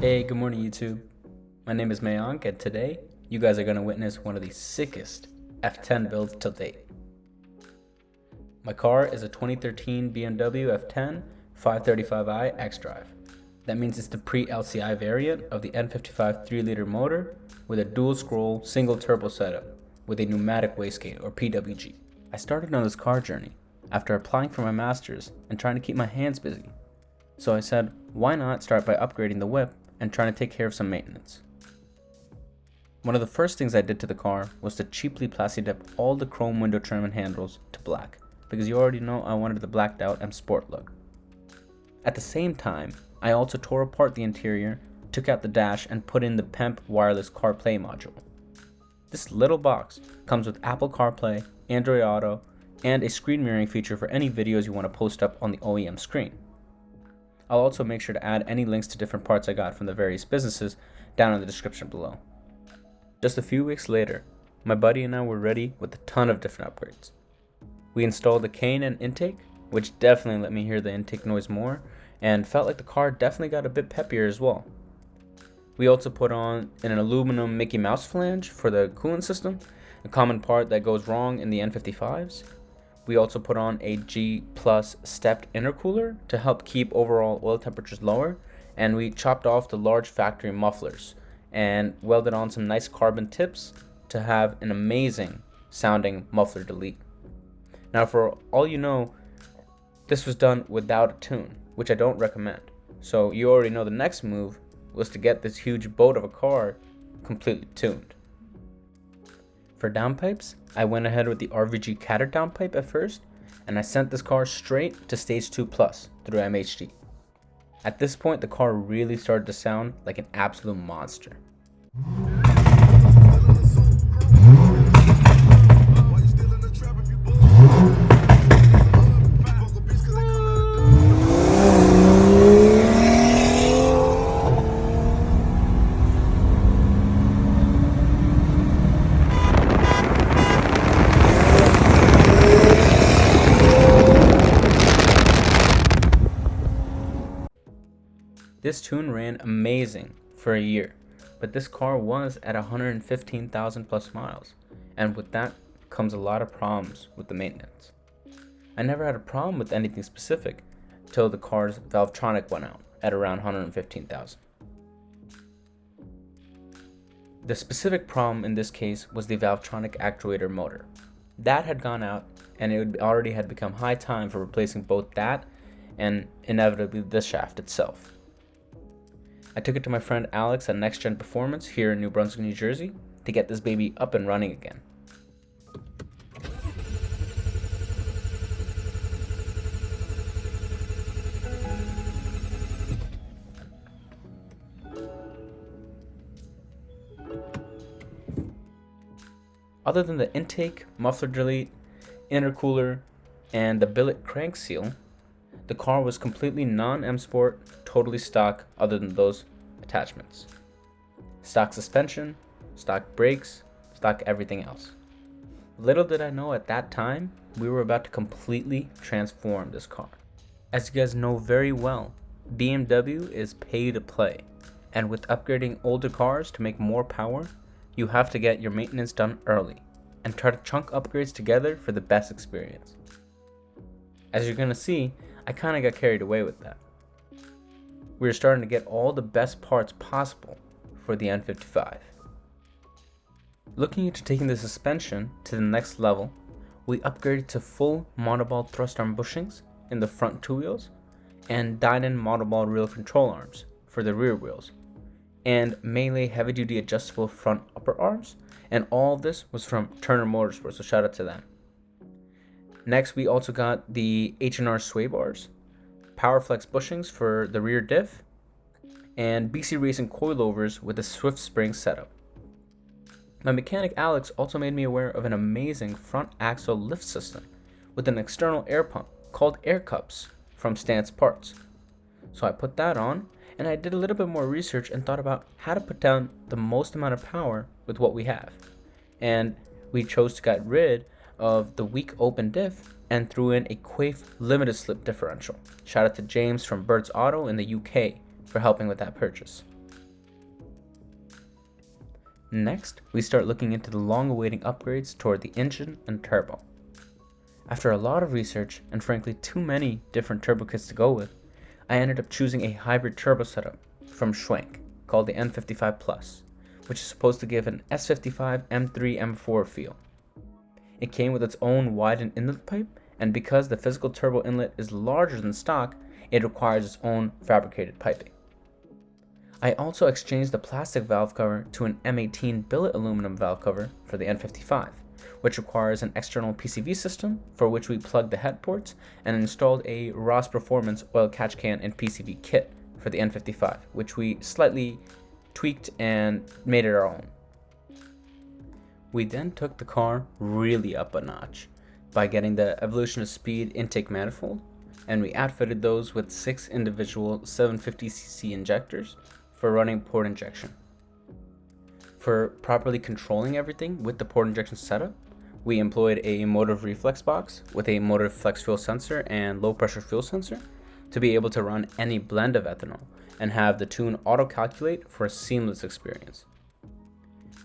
Hey, good morning YouTube. My name is Mayank and today you guys are going to witness one of the sickest F10 builds to date. My car is a 2013 BMW F10 535i xDrive. That means it's the pre-LCI variant of the N55 3-liter motor with a dual scroll single turbo setup with a pneumatic wastegate or PWG. I started on this car journey after applying for my master's and trying to keep my hands busy. So I said, why not start by upgrading the whip and trying to take care of some maintenance. One of the first things I did to the car was to cheaply plasti dip all the chrome window trim and handles to black, because you already know I wanted the blacked out M Sport look. At the same time, I also tore apart the interior, took out the dash and put in the PEMP wireless CarPlay module. This little box comes with Apple CarPlay, Android Auto, and a screen mirroring feature for any videos you want to post up on the OEM screen. I'll also make sure to add any links to different parts I got from the various businesses down in the description below. Just a few weeks later, my buddy and I were ready with a ton of different upgrades. We installed the K&N intake, which definitely let me hear the intake noise more, and felt like the car definitely got a bit peppier as well. We also put on an aluminum Mickey Mouse flange for the coolant system, a common part that goes wrong in the N55s. We also put on a G+ stepped intercooler to help keep overall oil temperatures lower, and we chopped off the large factory mufflers and welded on some nice carbon tips to have an amazing sounding muffler delete. Now for all you know, this was done without a tune, which I don't recommend. So you already know the next move was to get this huge boat of a car completely tuned. For downpipes, I went ahead with the RVG Catter downpipe at first, and I sent this car straight to Stage 2 Plus through MHD. At this point, the car really started to sound like an absolute monster. This tune ran amazing for a year, but this car was at 115,000 plus miles, and with that comes a lot of problems with the maintenance. I never had a problem with anything specific till the car's Valvetronic went out at around 115,000. The specific problem in this case was the Valvetronic actuator motor. That had gone out, and it already had become high time for replacing both that and inevitably the shaft itself. I took it to my friend Alex at Next Gen Performance here in New Brunswick, New Jersey to get this baby up and running again. Other than the intake, muffler delete, intercooler, and the billet crank seal, the car was completely non-M Sport, totally stock other than those attachments. Stock suspension, stock brakes, stock everything else. Little did I know at that time, we were about to completely transform this car. As you guys know very well, BMW is pay to play, and with upgrading older cars to make more power, you have to get your maintenance done early and try to chunk upgrades together for the best experience. As you're gonna see, I kinda got carried away with that. We were starting to get all the best parts possible for the N55. Looking into taking the suspension to the next level, we upgraded to full monoball thrust arm bushings in the front two wheels and Dynon monoball rear control arms for the rear wheels, and Melee heavy duty adjustable front upper arms, and all of this was from Turner Motorsports, so shout out to them. Next, we also got the H&R sway bars, Powerflex bushings for the rear diff, and BC Racing coilovers with a Swift spring setup. My mechanic Alex also made me aware of an amazing front axle lift system with an external air pump called Air Cups from Stance Parts. So I put that on, and I did a little bit more research and thought about how to put down the most amount of power with what we have. And we chose to get rid of the weak open diff and threw in a Quaife limited slip differential. Shout out to James from Bird's Auto in the UK for helping with that purchase. Next, we start looking into the long-awaiting upgrades toward the engine and turbo. After a lot of research, and frankly too many different turbo kits to go with, I ended up choosing a hybrid turbo setup from Schwenk called the N55 Plus, which is supposed to give an S55 M3 M4 feel. It came with its own widened inlet pipe, and because the physical turbo inlet is larger than stock, it requires its own fabricated piping. I also exchanged the plastic valve cover to an M18 billet aluminum valve cover for the N55, which requires an external PCV system for which we plugged the head ports and installed a Ross Performance oil catch can and PCV kit for the N55, which we slightly tweaked and made it our own. We then took the car really up a notch by getting the Evolution of Speed intake manifold, and we outfitted those with 6 individual 750cc injectors for running port injection. For properly controlling everything with the port injection setup, we employed a Motiv reflex box with a Motiv flex fuel sensor and low pressure fuel sensor to be able to run any blend of ethanol and have the tune auto-calculate for a seamless experience.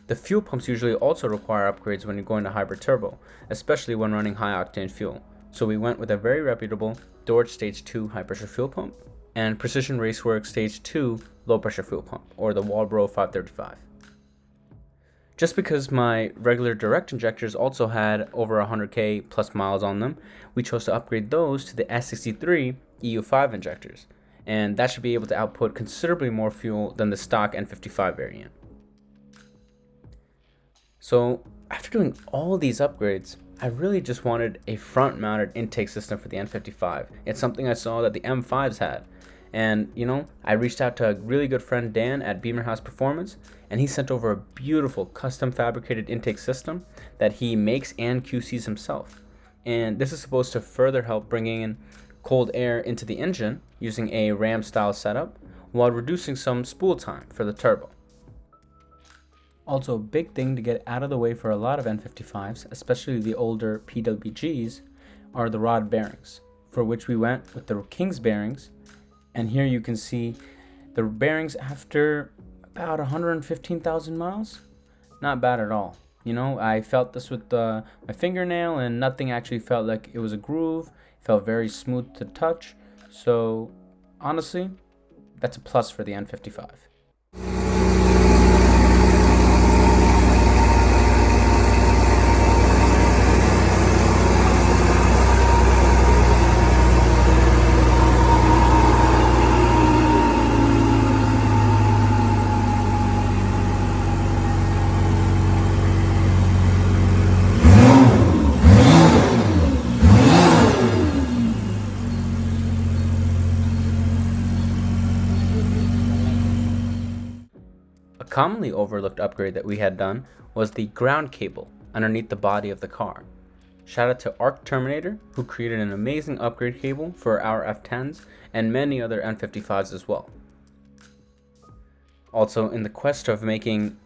The fuel pumps usually also require upgrades when you're going to hybrid turbo, especially when running high octane fuel, so we went with a very reputable Dodge Stage 2 high pressure fuel pump and Precision Raceworks Stage 2 low pressure fuel pump, or the Walbro 535. Just because my regular direct injectors also had over 100k plus miles on them, we chose to upgrade those to the S63 EU5 injectors, and that should be able to output considerably more fuel than the stock N55 variant. So after doing all these upgrades, I really just wanted a front-mounted intake system for the N55. It's something I saw that the M5s had. And, I reached out to a really good friend, Dan, at Beamer House Performance, and he sent over a beautiful custom fabricated intake system that he makes and QCs himself. And this is supposed to further help bringing in cold air into the engine using a ram style setup while reducing some spool time for the turbo. Also, a big thing to get out of the way for a lot of N55s, especially the older PWGs, are the rod bearings, for which we went with the King's bearings. And here you can see the bearings after about 115,000 miles. Not bad at all. I felt this with my fingernail and nothing actually felt like it was a groove. It felt very smooth to touch. So honestly, that's a plus for the N55. A commonly overlooked upgrade that we had done was the ground cable underneath the body of the car. Shout out to Arc Terminator, who created an amazing upgrade cable for our F10s and many other N55s as well. Also, in the quest of making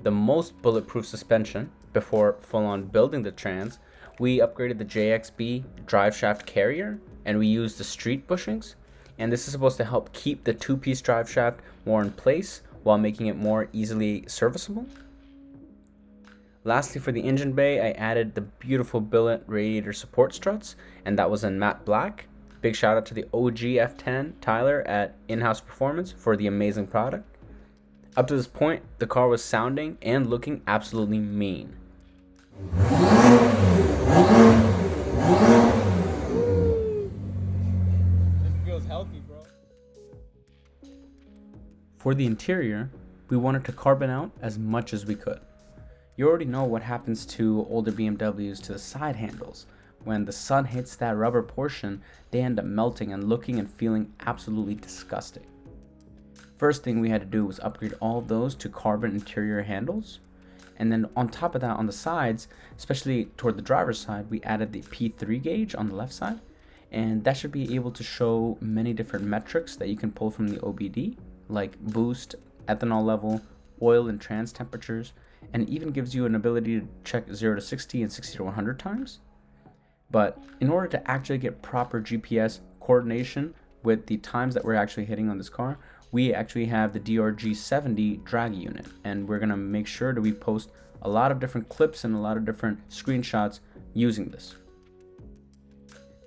the most bulletproof suspension before full-on building the trans, we upgraded the JXB driveshaft carrier and we used the street bushings, and this is supposed to help keep the two-piece driveshaft more in place while making it more easily serviceable. Lastly, for the engine bay, I added the beautiful billet radiator support struts, and that was in matte black. Big shout out to the OG F10 Tyler at In-House Performance for the amazing product. Up to this point, the car was sounding and looking absolutely mean. This feels healthy, bro. For the interior, we wanted to carbon out as much as we could. You already know what happens to older BMWs to the side handles. When the sun hits that rubber portion, they end up melting and looking and feeling absolutely disgusting. First thing we had to do was upgrade all of those to carbon interior handles. And then on top of that, on the sides, especially toward the driver's side, we added the P3 gauge on the left side. And that should be able to show many different metrics that you can pull from the OBD, like boost, ethanol level, oil and trans temperatures, and even gives you an ability to check 0 to 60 and 60 to 100 times. But in order to actually get proper GPS coordination with the times that we're actually hitting on this car, we actually have the DRG70 drag unit, and we're gonna make sure that we post a lot of different clips and a lot of different screenshots using this.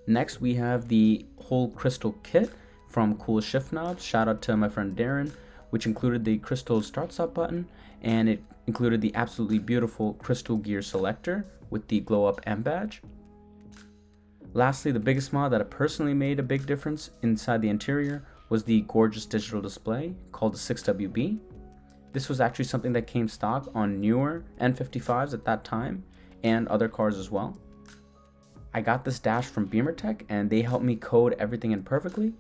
Next, we have the whole crystal kit from Cool Shift Knobs. Shout out to my friend Darren, which included the crystal start stop button, and it included the absolutely beautiful crystal gear selector with the glow up M badge. Lastly, the biggest mod that personally made a big difference inside the interior was the gorgeous digital display called the 6WB. This was actually something that came stock on newer N55s at that time and other cars as well. I got this dash from BeamerTech and they helped me code everything in perfectly.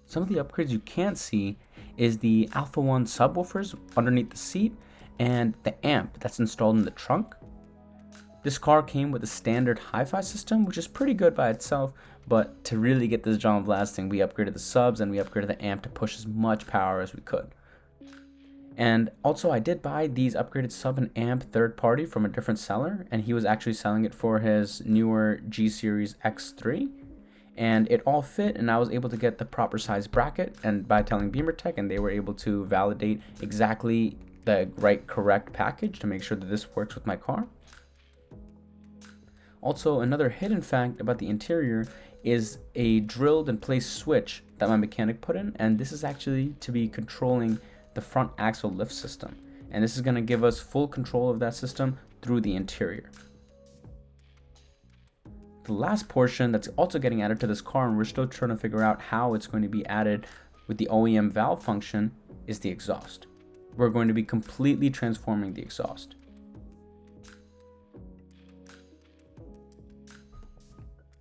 Some of the upgrades you can't see is the Alpha 1 subwoofers underneath the seat and the amp that's installed in the trunk. This car came with a standard hi-fi system, which is pretty good by itself, but to really get this job blasting, we upgraded the subs and we upgraded the amp to push as much power as we could. And also I did buy these upgraded sub and amp third party from a different seller, and he was actually selling it for his newer G Series X3. And it all fit, and I was able to get the proper size bracket, and by telling BeamerTech, and they were able to validate exactly the correct package to make sure that this works with my car. Also, another hidden fact about the interior is a drilled and placed switch that my mechanic put in, and this is actually to be controlling the front axle lift system, and this is going to give us full control of that system through the interior. The last portion that's also getting added to this car, and we're still trying to figure out how it's going to be added with the OEM valve function, is the exhaust. We're going to be completely transforming the exhaust.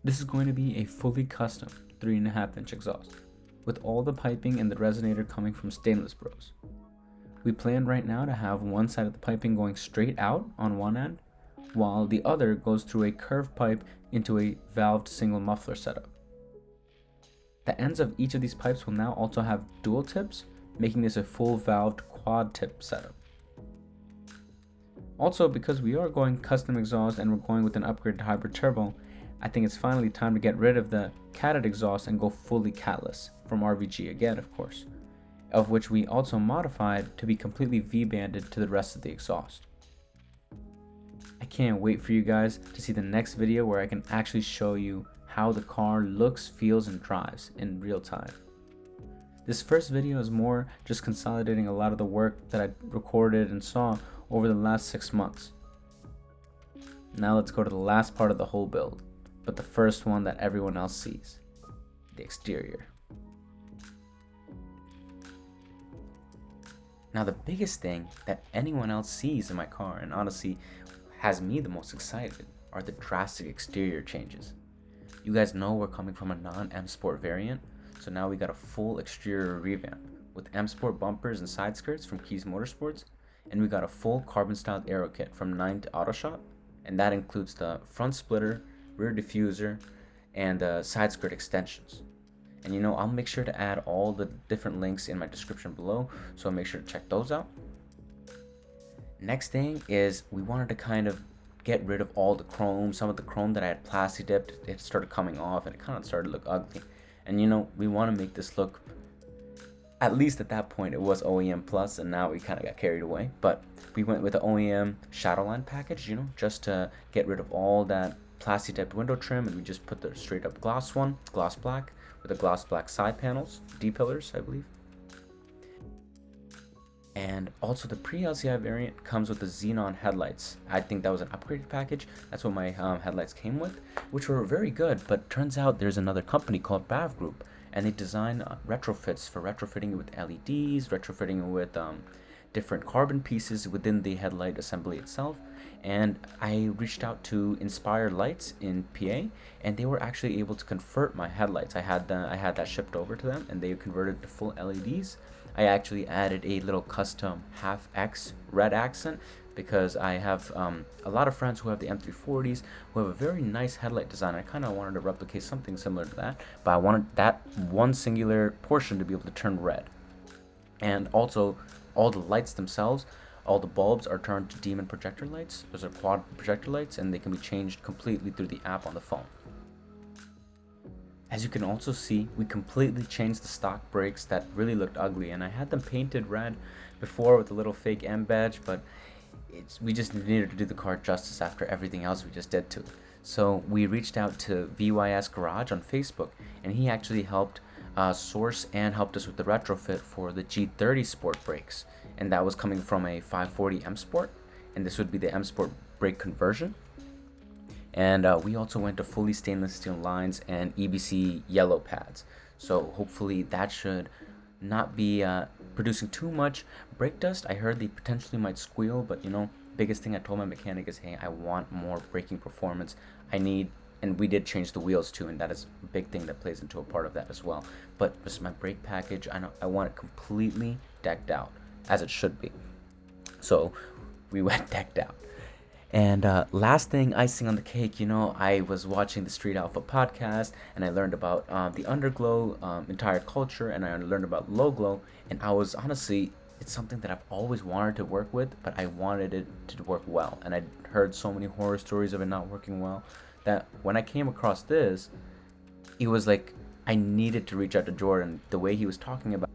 This is going to be a fully custom 3.5-inch exhaust, with all the piping and the resonator coming from Stainless Bros. We plan right now to have one side of the piping going straight out on one end, while the other goes through a curved pipe into a valved single muffler setup. The ends of each of these pipes will now also have dual tips, making this a full valved quad tip setup. Also, because we are going custom exhaust and we're going with an upgraded hybrid turbo, I think it's finally time to get rid of the catted exhaust and go fully catless, from RVG again of course, of which we also modified to be completely V-banded to the rest of the exhaust. I can't wait for you guys to see the next video where I can actually show you how the car looks, feels, and drives in real time. This first video is more just consolidating a lot of the work that I recorded and saw over the last 6 months. Now let's go to the last part of the whole build, but the first one that everyone else sees, the exterior. Now the biggest thing that anyone else sees in my car, and honestly has me the most excited, are the drastic exterior changes. You guys know we're coming from a non-M Sport variant, so now we got a full exterior revamp with M Sport bumpers and side skirts from Keys Motorsports, and we got a full carbon styled aero kit from 9 to Autoshop, and that includes the front splitter, rear diffuser, and side skirt extensions. And you know, I'll make sure to add all the different links in my description below, so make sure to check those out. Next thing is we wanted to kind of get rid of all the chrome. Some of the chrome that I had plasti dipped, it started coming off and it kind of started to look ugly. And you know, we want to make this look, at least at that point it was OEM plus, and now we kind of got carried away. But we went with the OEM Shadowline package, you know, just to get rid of all that plasti dipped window trim, and we just put the straight up gloss one, gloss black, with the gloss black side panels, D-pillars I believe. And also the pre-LCI variant comes with the Xenon headlights. I think that was an upgraded package. That's what my headlights came with, which were very good, but turns out there's another company called BAV Group, and they design retrofits for retrofitting it with LEDs, retrofitting it with different carbon pieces within the headlight assembly itself. And I reached out to Inspire Lights in PA, and they were actually able to convert my headlights. I had that shipped over to them, and they converted to full LEDs. I actually added a little custom half X red accent because I have a lot of friends who have the M340s who have a very nice headlight design. I kind of wanted to replicate something similar to that, but I wanted that one singular portion to be able to turn red. And also, all the lights themselves, all the bulbs are turned to Demon projector lights. Those are quad projector lights, and they can be changed completely through the app on the phone. As you can also see, we completely changed the stock brakes that really looked ugly, and I had them painted red before with a little fake M badge, but we just needed to do the car justice after everything else we just did to it. So we reached out to VYS Garage on Facebook, and he actually helped source and helped us with the retrofit for the G30 Sport brakes, and that was coming from a 540 M Sport, and this would be the M Sport brake conversion. And we also went to fully stainless steel lines and EBC yellow pads. So hopefully that should not be producing too much brake dust. I heard they potentially might squeal, but biggest thing I told my mechanic is, hey, I want more braking performance. And we did change the wheels too, and that is a big thing that plays into a part of that as well. But just my brake package, I want it completely decked out, as it should be. So we went decked out. And last thing, icing on the cake, I was watching the Street Alpha podcast, and I learned about the Underglow entire culture, and I learned about Low Glow, and I was honestly, it's something that I've always wanted to work with, but I wanted it to work well, and I heard so many horror stories of it not working well, that when I came across this, it was like I needed to reach out to Jordan, the way he was talking about,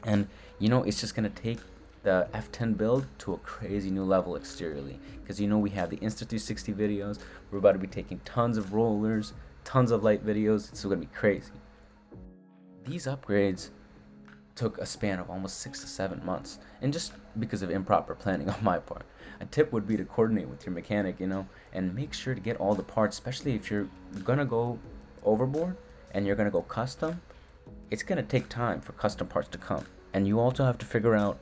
and it's just gonna take the F10 build to a crazy new level exteriorly, because we have the Insta360 videos. We're about to be taking tons of rollers, tons of light videos. It's gonna be crazy. These upgrades took a span of almost 6 to 7 months, and just because of improper planning on my part. A tip would be to coordinate with your mechanic, and make sure to get all the parts, especially if you're gonna go overboard and you're gonna go custom. It's gonna take time for custom parts to come, and you also have to figure out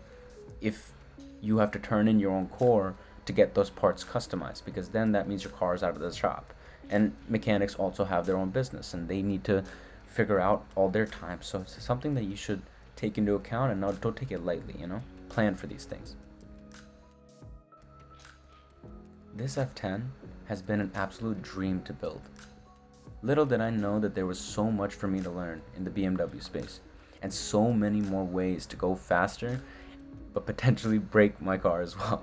if you have to turn in your own core to get those parts customized, because then that means your car is out of the shop. And mechanics also have their own business, and they need to figure out all their time. So it's something that you should take into account, and don't take it lightly. Plan for these things. This F10 has been an absolute dream to build. Little did I know that there was so much for me to learn in the BMW space, and so many more ways to go faster, but potentially break my car as well.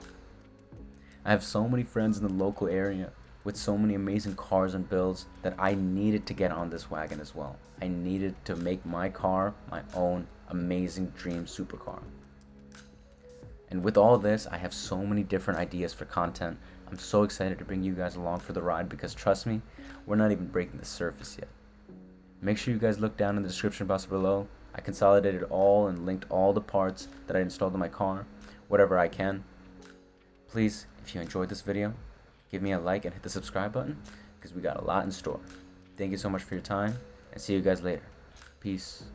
I have so many friends in the local area with so many amazing cars and builds that I needed to get on this wagon as well. I needed to make my car my own amazing dream supercar. And with all this, I have so many different ideas for content. I'm so excited to bring you guys along for the ride, because trust me, we're not even breaking the surface yet. Make sure you guys look down in the description box below. I consolidated all and linked all the parts that I installed in my car, whatever I can. Please, if you enjoyed this video, give me a like and hit the subscribe button, because we got a lot in store. Thank you so much for your time, and see you guys later. Peace.